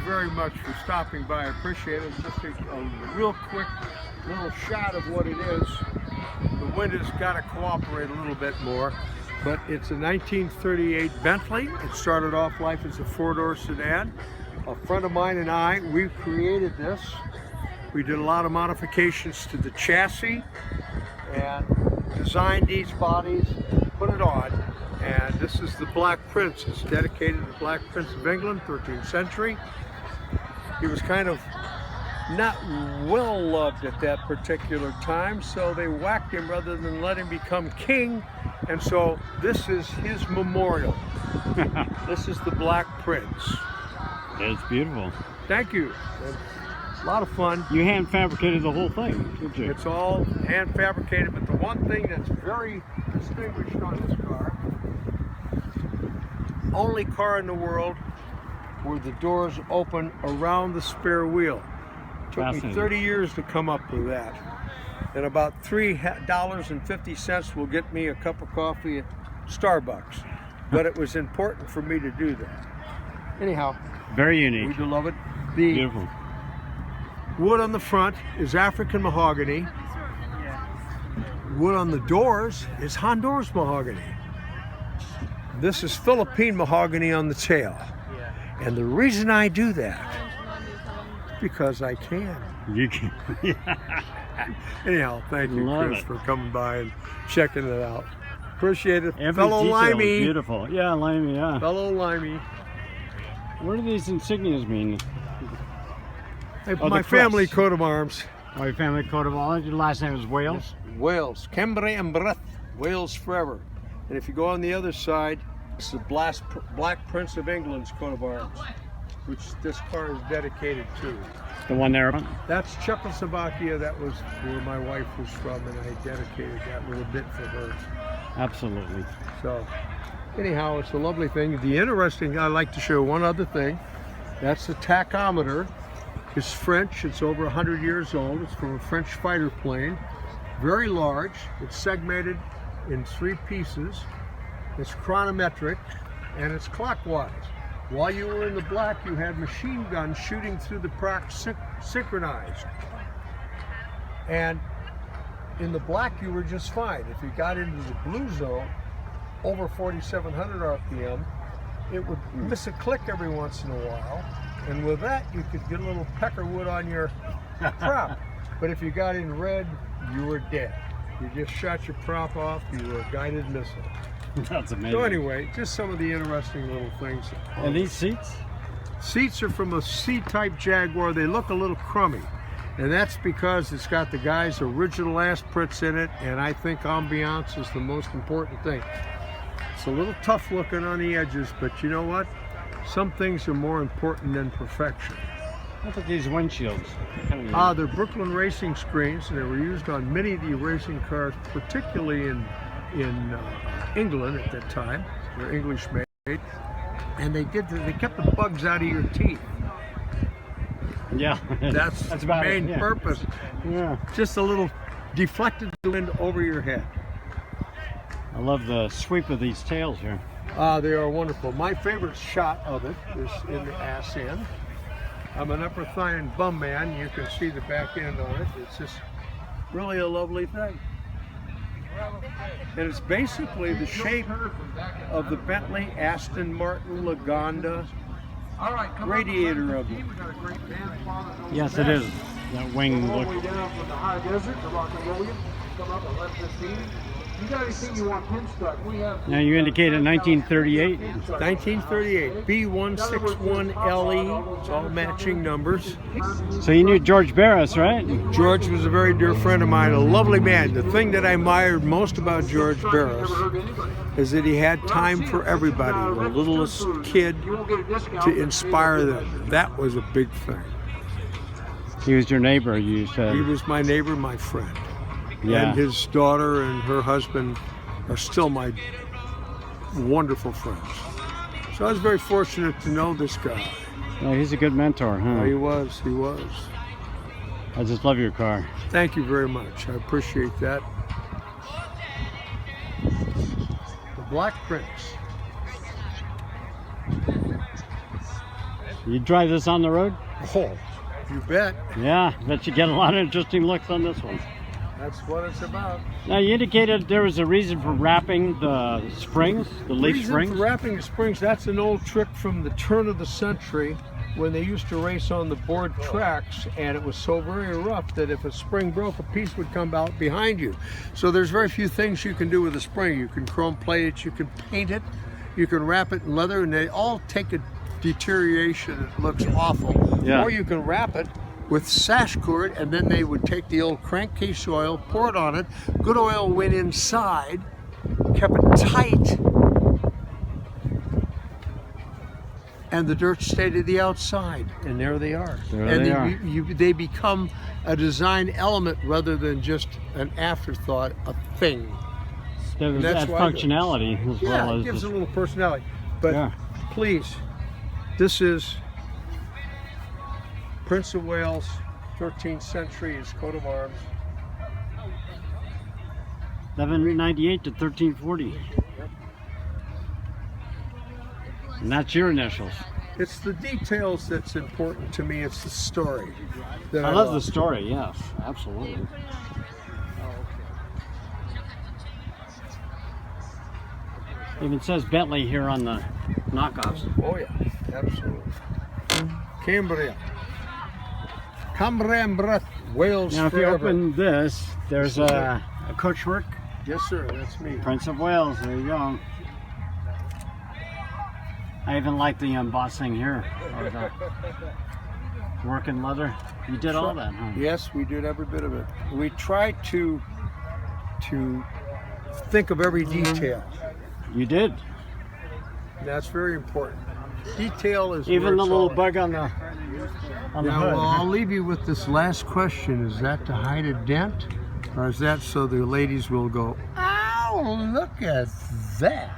very much for stopping by. I appreciate it. Just a real quick little shot of what it is. The wind has got to cooperate a little bit more, but it's a 1938 Bentley. It started off life as a four-door sedan. A friend of mine and I, we created this. We did a lot of modifications to the chassis and designed these bodies, put it on. And this is the Black Prince. It's dedicated to the Black Prince of England, 13th century. He was kind of not well loved at that particular time, so they whacked him rather than let him become king. And so this is his memorial. This is the Black Prince. It's beautiful. Thank you. A lot of fun. You hand fabricated the whole thing, did you? It's all hand fabricated, but the one thing that's very distinguished on this car, only car in the world where the doors open around the spare wheel. It took me 30 years to come up with that. And about $3.50 will get me a cup of coffee at Starbucks. But it was important for me to do that. Anyhow. Very unique. We do love it. The beautiful. Wood on the front is African mahogany. Wood on the doors is Honduras mahogany. This is Philippine mahogany on the tail. And the reason I do that, because I can. You can. Anyhow, thank you, Chris, for coming by and checking it out. Appreciate it. Every Fellow detail Limey. is beautiful. Yeah, Limey, yeah. Fellow Limey. What do these insignias mean? My family coat of arms. Oh, your family coat of arms. Your last name is Wales? Yes. Wales. Cambrai and Breth. Wales forever. And if you go on the other side, it's the Black Prince of England's coat of arms, which this car is dedicated to. The one there? That's Czechoslovakia. That was where my wife was from, and I dedicated that little bit for her. Absolutely. So, anyhow, it's a lovely thing. The interesting, I'd like to show one other thing. That's the tachometer. It's French. It's over 100 years old. It's from a French fighter plane. Very large. It's segmented in 3 pieces. It's chronometric, and it's clockwise. While you were in the black, you had machine guns shooting through the proc synchronized. And in the black, you were just fine. If you got into the blue zone, over 4,700 RPM, it would miss a click every once in a while. And with that, you could get a little peckerwood on your prop. But if you got in red, you were dead. You just shot your prop off, you were a guided missile. That's amazing. So anyway, just some of the interesting little things. And these seats? Seats are from a C-type Jaguar. They look a little crummy. And that's because it's got the guy's original ass prints in it, and I think ambiance is the most important thing. It's a little tough looking on the edges, but you know what? Some things are more important than perfection. Look at these windshields. They're Brooklyn racing screens, and they were used on many of the racing cars, particularly in England at that time. They're English made, and they kept the bugs out of your teeth. Yeah, that's the main purpose. Yeah, just a little deflected the wind over your head. I love the sweep of these tails here. They are wonderful. My favorite shot of it is in the ass end. I'm an upper thigh and bum man. You can see the back end on it. It's just really a lovely thing. And it's basically the shape of the Bentley Aston Martin Lagonda radiator of it. Yes, it is. That wing look. Now you indicated 1938. 1938, B161LE. It's all matching numbers. So you knew George Barris, right? George was a very dear friend of mine, a lovely man. The thing that I admired most about George Barris is that he had time for everybody, the littlest kid, to inspire them. That was a big thing. He was your neighbor, you said. He was my neighbor, my friend. Yeah. And his daughter and her husband are still my wonderful friends. So I was very fortunate to know this guy. Yeah, he's a good mentor, huh? Oh, he was. I just love your car. Thank you very much. I appreciate that. The Black Prince. You drive this on the road? Oh, you bet. Yeah, bet you get a lot of interesting looks on this one. That's what it's about. Now, you indicated there was a reason for wrapping the springs, the leaf Reason springs. for wrapping the springs, that's an old trick from the turn of the century when they used to race on the board tracks, and it was so very rough that if a spring broke, a piece would come out behind you. So there's very few things you can do with a spring. You can chrome plate it, you can paint it, you can wrap it in leather, and they all take a deterioration. It looks awful. Yeah. Or you can wrap it with sash cord, and then they would take the old crankcase oil, pour it on it. Good oil went inside, kept it tight, and the dirt stayed to the outside, and there they are. They become a design element rather than just an afterthought, a thing. There's that functionality as well as it gives just, a little personality. But please, this is Prince of Wales, 13th century, his coat of arms. 1198 to 1340. And that's your initials. It's the details that's important to me. It's the story. That I love the story, yes, absolutely. Even says Bentley here on the knockoffs. Oh yeah, absolutely. Cambria. Cambria, Wales Now if you forever. open this, there's a coachwork. Yes sir, that's me. Prince of Wales, there you go. I even like the embossing here. Or the work in leather. You did all that, huh? Yes, we did every bit of it. We tried to think of every detail. You did. That's very important. Detail is Even where the it's little all bug on the Now, hood. well, I'll leave you with this last question. Is that to hide a dent? Or is that so the ladies will go, "Ow, look at that"?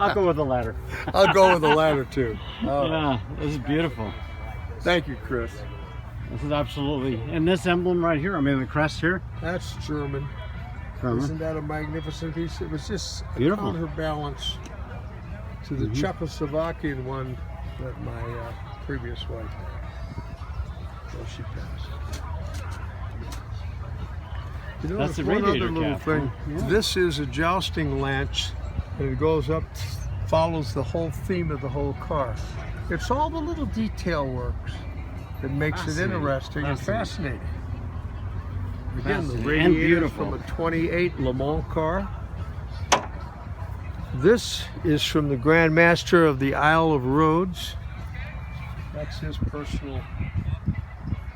I'll go with the latter. I'll go with the latter too. Oh, Yeah, this is beautiful. thank you, Chris. This is absolutely, and this emblem right here, I mean the crest here. That's German. Isn't that a magnificent piece? It was just a Beautiful. counterbalance to the Czechoslovakian one that my previous wife had. So she passed. You know, That's there's the one other radiator little cap, thing. huh? Yeah. This is a jousting lance, and it goes up, follows the whole theme of the whole car. It's all the little detail works that makes it Fascinating. interesting and Fascinating. fascinating. Again, the Fascinating. And radiator beautiful. from a 28 Le Mans car. This is from the Grand Master of the Isle of Rhodes. That's his personal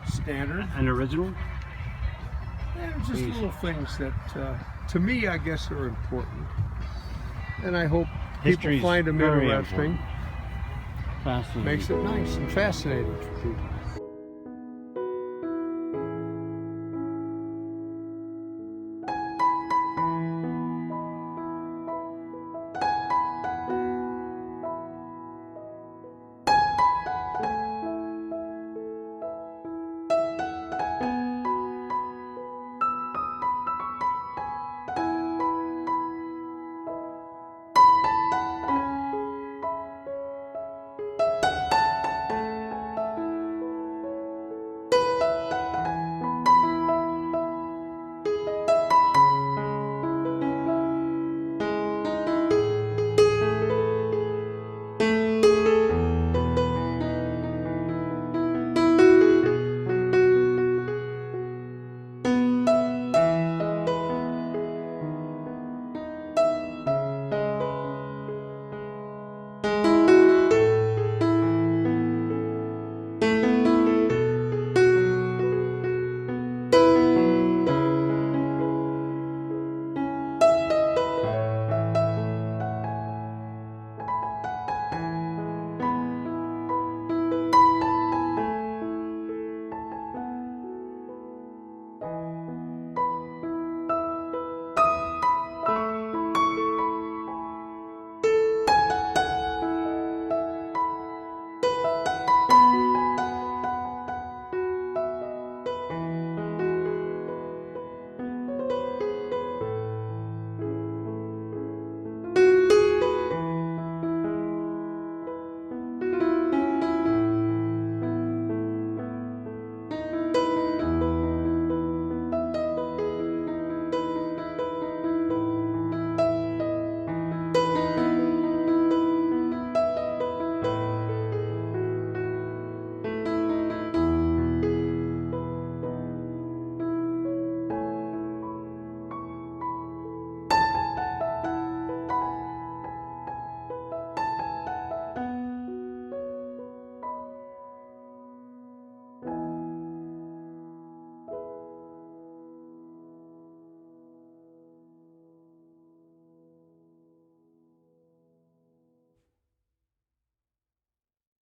standard. An original? And just little things that, to me, I guess are important. And I hope people History's find them very interesting. important. Fascinating. Makes it nice and fascinating for people.